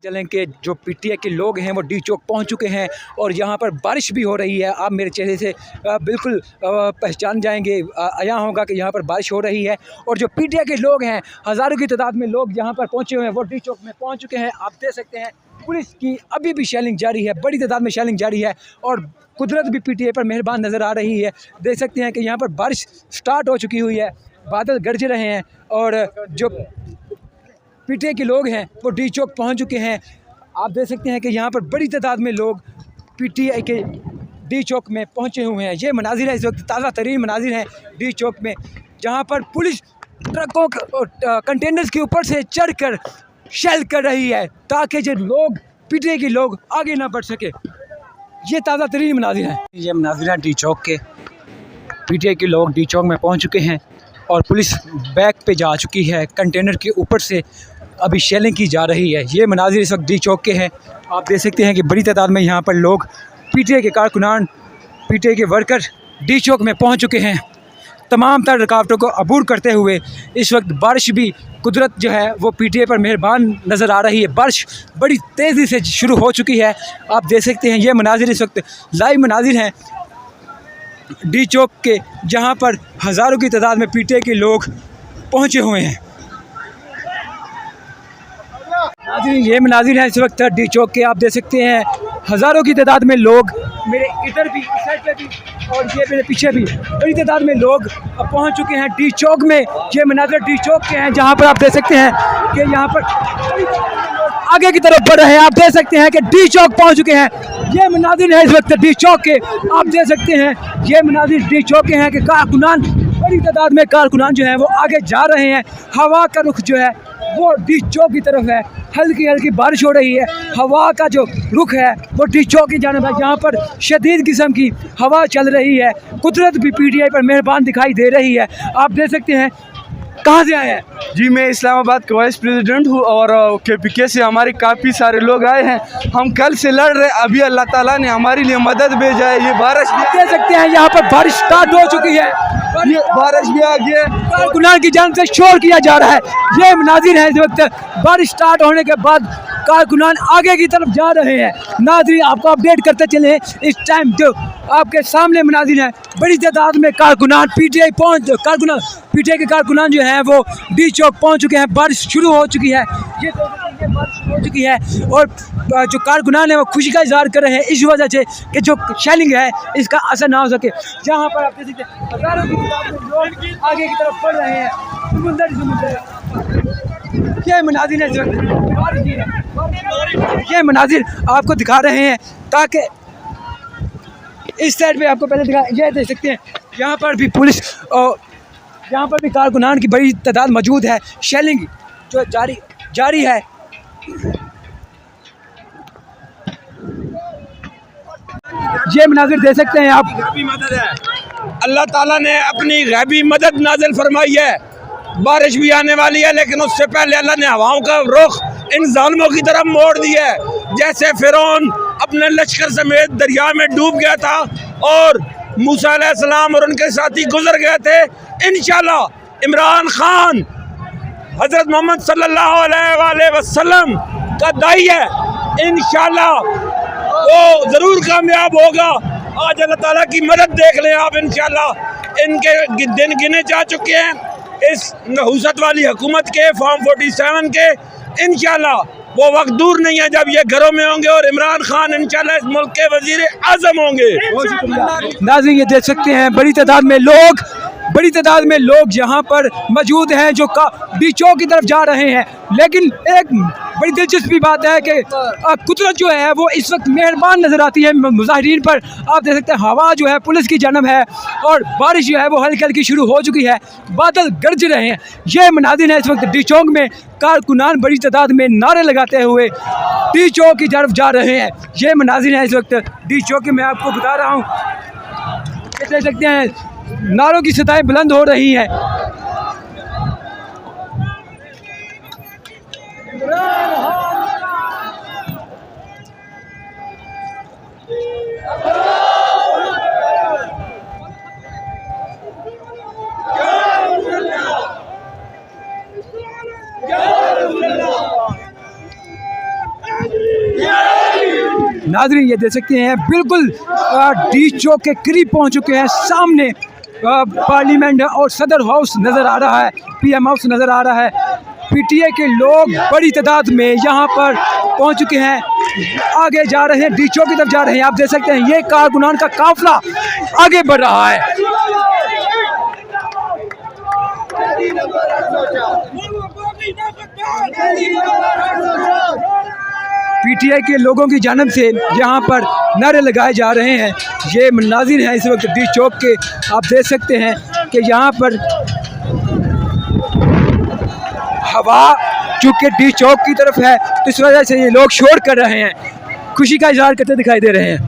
चलें कि जो पीटीआई के लोग हैं वो डी चौक पहुंच चुके हैं और यहाँ पर बारिश भी हो रही है। आप मेरे चेहरे से बिल्कुल पहचान जाएंगे, आया होगा कि यहाँ पर बारिश हो रही है। और जो पीटीआई के लोग हैं, हज़ारों की तादाद में लोग यहाँ पर पहुँचे हुए हैं, वो डी चौक में पहुँच चुके हैं। आप देख सकते हैं पुलिस की अभी भी शेलिंग जारी है, बड़ी तादाद में शेलिंग जारी है और कुदरत भी पीटीआई पर मेहरबान नज़र आ रही है। देख सकते हैं कि यहाँ पर बारिश स्टार्ट हो चुकी हुई है, बादल गरज रहे हैं और जो पीटीआई के लोग हैं वो डी चौक पहुंच चुके हैं। आप देख सकते हैं कि यहाँ पर बड़ी तादाद में लोग पीटीआई के डी चौक में पहुंचे हुए हैं। ये मनाजिर है, इस वक्त ताज़ा तरीन मनाजिर हैं डी चौक में, जहाँ पर पुलिस ट्रकों कंटेनर्स के ऊपर से चढ़कर शेल कर रही है ताकि जो लोग पीटीआई के लोग आगे ना बढ़ सके। ये ताज़ा तरीन मनाजिर हैं। ये मनाजिर हैं डी चौक के, पीटीआई के लोग डी चौक में पहुँच चुके हैं और पुलिस बैक पे जा चुकी है, कंटेनर के ऊपर से अभी शेलिंग की जा रही है। ये मनाजिर इस वक्त डी चौक के हैं। आप देख सकते हैं कि बड़ी तादाद में यहाँ पर लोग पीटीआई के कारकुनान, पीटीआई के वर्कर डी चौक में पहुँच चुके हैं। तमाम तर रुकावटों को अबूर करते हुए इस वक्त बारिश भी कुदरत जो है वो पीटीआई पर मेहरबान नज़र आ रही है। बारिश बड़ी तेज़ी से शुरू हो चुकी है। आप देख सकते हैं ये मनाजिर इस वक्त लाइव मनाजिर हैं डी चौक के, जहाँ पर हज़ारों की तादाद में पीटीआई के लोग पहुँचे हुए हैं। ये मनाजिर हैं इस वक्त डी चौक के, आप देख सकते हैं हज़ारों की तादाद में लोग, मेरे इधर भी, इस साइड पे भी और ये मेरे पीछे भी बड़ी तादाद में लोग पहुंच चुके हैं डी चौक में। ये मनाजिर डी चौक के हैं, जहां पर आप देख सकते हैं कि यहाँ पर आगे की तरफ बढ़ रहे हैं। आप देख सकते हैं कि डी चौक पहुंच चुके हैं। ये मनाजिर है इस वक्त डी चौक के, आप देख सकते हैं ये मनाजिर डी चौक के हैं कि कारकुनान, बड़ी तादाद में कारकुनान जो है वो आगे जा रहे हैं। हवा का रुख जो है वो डी चौक की तरफ है, हल्की हल्की बारिश हो रही है। हवा का जो रुख है वो डी चौक की जानिब है, जहाँ पर शदीद किस्म की हवा चल रही है। कुदरत भी पीटीआई पर मेहरबान दिखाई दे रही है। आप देख सकते हैं। कहाँ से आए हैं? जी, मैं इस्लामाबाद का वाइस प्रेसिडेंट हूँ और केपीके से हमारे काफ़ी सारे लोग आए हैं। हम कल से लड़ रहे, अभी अल्लाह ताला ने हमारे लिए मदद भेजा है। ये बारिश भी देख सकते हैं, यहाँ पर बारिश स्टार्ट हो चुकी है, ये बारिश भी आ गई है। कारकुनान की जान से शोर किया जा रहा है। ये मनाजिर है इस वक्त बारिश स्टार्ट होने के बाद कारकुनान आगे की तरफ जा रहे हैं। नाज़रीन, आपको अपडेट करते चले, इस टाइम जो आपके सामने मनाजिर हैं, बड़ी तादाद में कारकुनान पीटीआई के कारकुनान जो हैं वो डी चौक पहुंच चुके हैं। बारिश शुरू हो चुकी है, ये बारिश हो चुकी है और जो कारकुनान है वो खुशी का इजहार कर रहे हैं इस वजह से कि जो शेलिंग है इसका असर ना हो सके। जहाँ पर आप देख सकते हैं हज़ारों की तादाद में लोग आगे की तरफ बढ़ रहे हैं। ये मनाजिर है, ये मनाजिर आपको दिखा रहे हैं ताकि इस साइड पे आपको पहले दिखा। ये देख सकते हैं यहाँ पर भी पुलिस और यहाँ पर भी कारकुनान की बड़ी तादाद मौजूद है। शेलिंग जो जारी है। ये मनाजिर देख सकते हैं आप। गैबी मदद है, अल्लाह ताला ने अपनी गैबी मदद नाज़िल फरमाई है। बारिश भी आने वाली है, लेकिन उससे पहले अल्लाह ने हवाओं का रुख इन जालिमों की तरफ मोड़ दिया है। जैसे फिरौन अपने लश्कर समेत दरिया में डूब गया था और मूसा अलैहिस्सलाम और उनके साथी गुजर गए थे, इंशाल्लाह इमरान खान हज़रत मोहम्मद सल्लल्लाहु अलैहि वसल्लम का दाई है, इंशाल्लाह वो ज़रूर कामयाब होगा। आज अल्लाह ताला की मदद देख लें आप, इंशाल्लाह इनके दिन गिने जा चुके हैं इस नहुसत वाली हुकूमत के, फॉर्म 47 के। इंशाल्लाह वो वक्त दूर नहीं है जब ये घरों में होंगे और इमरान खान इंशाल्लाह इस मुल्क के वजीर आज़म होंगे। नाज़रीन, ये देख सकते हैं बड़ी तादाद में लोग यहाँ पर मौजूद हैं जो डी चौक की तरफ जा रहे हैं। लेकिन एक बड़ी दिलचस्पी बात है कि कुदरत जो है वो इस वक्त मेहरबान नज़र आती है मुजाहिरीन पर। आप देख सकते हैं हवा जो है पुलिस की जानब है और बारिश जो है वो हल्की हल्की शुरू हो चुकी है, बादल गरज रहे हैं। ये मनाजिर है इस वक्त डी चौक में, कारकुनान बड़ी तादाद में नारे लगाते हुए डी चौक की तरफ जा रहे हैं। ये मनाजिर है इस वक्त डी चौक के, मैं आपको बता रहा हूँ। देख सकते हैं नारों की सदाएं बुलंद हो रही हैं। नाज़रीन ये देख सकते हैं बिल्कुल डी चौक के करीब पहुंच चुके हैं। सामने पार्लियामेंट और सदर हाउस नज़र आ रहा है, PM हाउस नज़र आ रहा है। PTA के लोग बड़ी तादाद में यहाँ पर पहुँच चुके हैं, आगे जा रहे हैं, डी चौक की तरफ जा रहे हैं। आप देख सकते हैं ये कारकुनान का काफिला आगे बढ़ रहा है। PTA के लोगों की जानब से यहाँ पर नारे लगाए जा रहे हैं। ये मनाजिर हैं इस वक्त डी चौक के। आप देख सकते हैं कि यहाँ पर हवा चूँकि डी चौक की तरफ है तो इस वजह से ये लोग शोर कर रहे हैं, खुशी का इजहार करते दिखाई दे रहे हैं।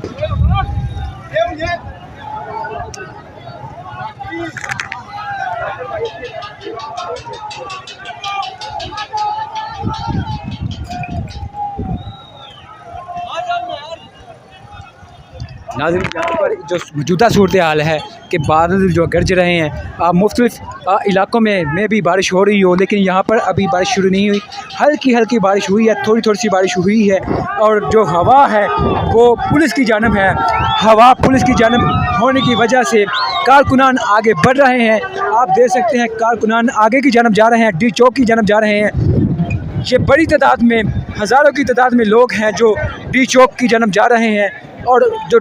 नाज़रीन यहाँ पर जो मौजूदा सूरत हाल है कि बादल जो गरज रहे हैं, मुख्तलिफ इलाकों में भी बारिश हो रही हो, लेकिन यहाँ पर अभी बारिश शुरू नहीं हुई। हल्की हल्की बारिश हुई है, थोड़ी थोड़ी सी बारिश हुई है। और जो हवा है वो पुलिस की जानब है। हवा पुलिस की जानब होने की वजह से कारकुनान आगे बढ़ रहे हैं। आप देख सकते हैं कारकुनान आगे की जानब जा रहे हैं, डी चौक की जानब जा रहे हैं। ये बड़ी तादाद में, हज़ारों की तादाद में लोग हैं जो डी चौक की जानब जा रहे हैं। और जो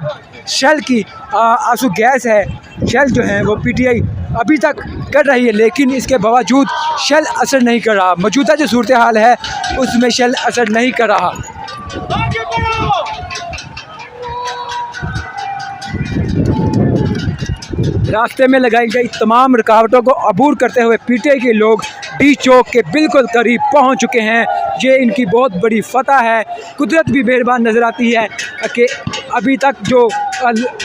शेल की आंसू गैस है, शेल जो है वो PTA अभी तक कर रही है, लेकिन इसके बावजूद शेल असर नहीं कर रहा। मौजूदा जो सूरत हाल है उसमें शेल असर नहीं कर रहा। रास्ते में लगाई गई तमाम रुकावटों को अबूर करते हुए PTA के लोग डी चौक के बिल्कुल करीब पहुंच चुके हैं। ये इनकी बहुत बड़ी फतह है। कुदरत भी मेहरबान नज़र आती है कि अभी तक जो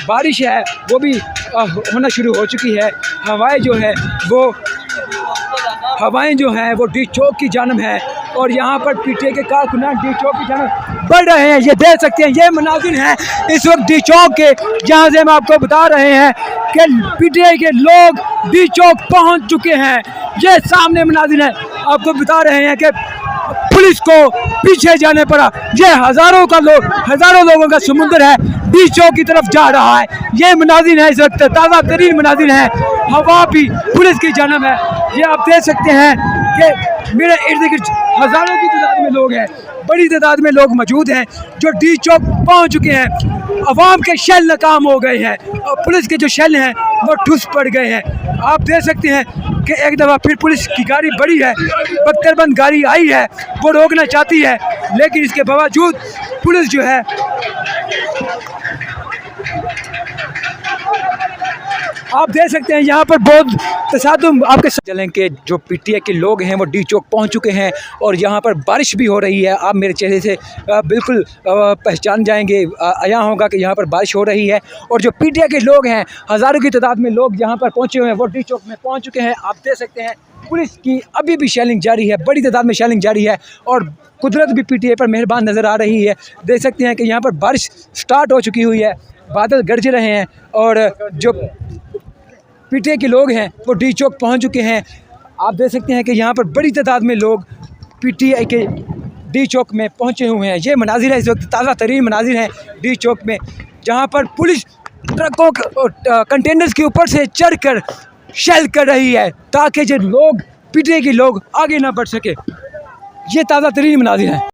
बारिश है वो भी होना शुरू हो चुकी है। हवाएं जो हैं वो डी चौक की जानब है और यहाँ पर PTA के कारकुनान डी चौक की जानब बढ़ रहे हैं। ये देख सकते हैं ये मनाजिर हैं इस वक्त डी चौक के, जहाँ से हम आपको बता रहे हैं कि PTA के लोग डी चौक पहुँच चुके हैं। ये सामने मनाजिर हैं, आपको बता रहे हैं कि पुलिस को पीछे जाने पड़ा। ये हज़ारों लोगों का समुंदर है, डी चौक की तरफ जा रहा है। ये मनाजिर है इस वक्त ताज़ा तरीन मनाजिर हैं। हवा भी पुलिस की जानब है। ये आप देख सकते हैं कि मेरे इर्द गिर्द हज़ारों की तादाद में लोग हैं, बड़ी तादाद में लोग मौजूद हैं जो डी चौक पहुंच चुके हैं। अवाम के शेल नाकाम हो गए हैं और पुलिस के जो शेल हैं वो ठुस पड़ गए हैं। आप देख सकते हैं कि एक दफ़ा फिर पुलिस की गाड़ी बड़ी है, बख्तरबंद गाड़ी आई है, वो रोकना चाहती है, लेकिन इसके बावजूद पुलिस जो है आप देख सकते हैं यहाँ पर बहुत तसादुम आपके चलें कि जो PTA के लोग हैं वो डी चौक पहुँच चुके हैं और यहाँ पर बारिश भी हो रही है। आप मेरे चेहरे से बिल्कुल पहचान जाएंगे, यहाँ होगा कि यहाँ पर बारिश हो रही है। और जो PTA के लोग हैं, हज़ारों की तादाद में लोग यहाँ पर पहुँचे हुए हैं, वो डी चौक में पहुँच चुके हैं। आप देख सकते हैं पुलिस की अभी भी शेलिंग जारी है, बड़ी तादाद में शेलिंग जारी है और कुदरत भी PTA पर मेहरबान नज़र आ रही है। देख सकते हैं कि यहाँ पर बारिश स्टार्ट हो चुकी हुई है, बादल गरज रहे हैं और जो PTA के लोग हैं वो डी चौक पहुँच चुके हैं। आप देख सकते हैं कि यहाँ पर बड़ी तादाद में लोग PTA के डी चौक में पहुँचे हुए हैं। ये मनाजिर है इस वक्त ताज़ा तरीन मनाजिर हैं डी चौक में, जहाँ पर पुलिस ट्रकों कंटेनर्स के ऊपर से चढ़कर शेल कर रही है ताकि जो लोग PTA के लोग आगे ना बढ़ सके। ये ताज़ा तरीन मनाजिर हैं।